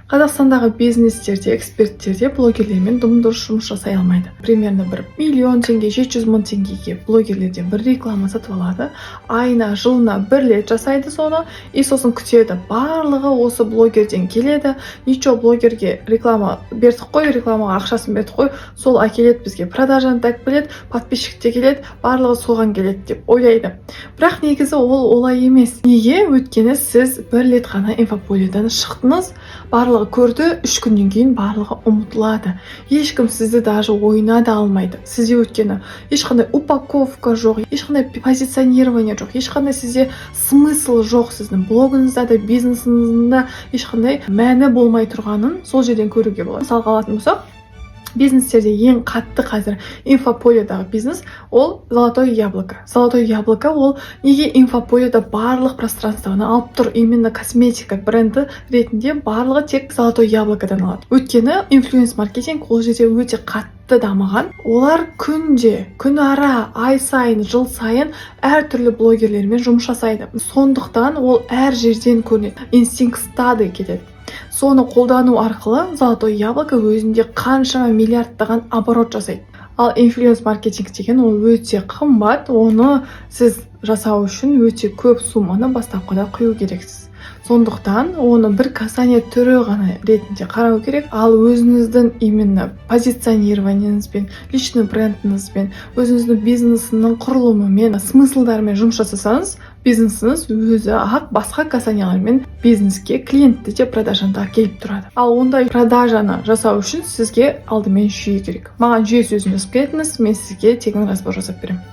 Қазақстандағы бизнестерде, эксперттерде блогерлермен дым-дұрыс жұмыс жасай алмайды. Примерно 1 миллион теңге, 700 мың теңгеге блогерлерден бір реклама сатып алады. Айына, жылына 1 рет жасайды соны, и сосын күтеді. Барлығы осы блогерден келеді. Ничего, блогерге реклама бердік қой, рекламаға ақшасын бердік қой, сол әкеледі бізге. Продажаны так біледі, подписчик те келеді, барлығы соған келеді деп ойлайды. Бірақ негізі ол олай емес. Неге? Өйткені сіз 1 рет қана инфополиядан шықтыңыз, барлығы көрді, 3 күннен кейін барлығы ұмытылады. Ешкім сізді даже ойына да алмайды. Сізде өткені ешқандай упаковка жоқ, ешқандай позиционирование жоқ, ешқандай сізде смысл жоқ. Сіздің блогыңызда да, бизнесіңізде ешқандай мәні болмай тұрғанын сол жерден көруге болады. Мысалға алатын болсақ, бизнестерде ең қатты қазір инфополиядағы бизнес ол золотое яблоко. Золотое яблоко ол неге инфополияда барлық пространствоны алып тұр? Именно косметика бренді ретінде барлығы тек золотое яблокодан алады. Өйткені инфлюенс-маркетинг ол жерде өте қатты дамыған. Олар күнде, күн ара, ай сайын, жыл сайын әртүрлі блогерлермен жұмыс жасайды. Сондықтан ол әр жерден көрінеді. Instinct Study кетеді. Соны қолдану арқылы золотое яблоко өзінде қаншама миллиардтаған оборот жасайды. Ал инфлюенс-маркетинг деген ол өте қымбат, оны сіз жасау үшін өте көп сумманы бастапқыда құю керексіз. Сондықтан оны бір касание түрі ғана ретінде қарау керек. Ал өзіңіздің именно позиционированиеңізбен, личный брендіңізбен, өзіңіздің бизнесінің құрылымымен, смыслдарымен жұмыс жасасаңыз, бизнесіңіз өзі ақ басқа касаниялармен бизнеске, клиентті де продажаны келіп тұрады. Ал ондай продажаны жасау үшін сізге алдымен жүйе керек. Маған жүйе сөзін жазып кетіңіз, мен сізге тегін разбор жасап беремін.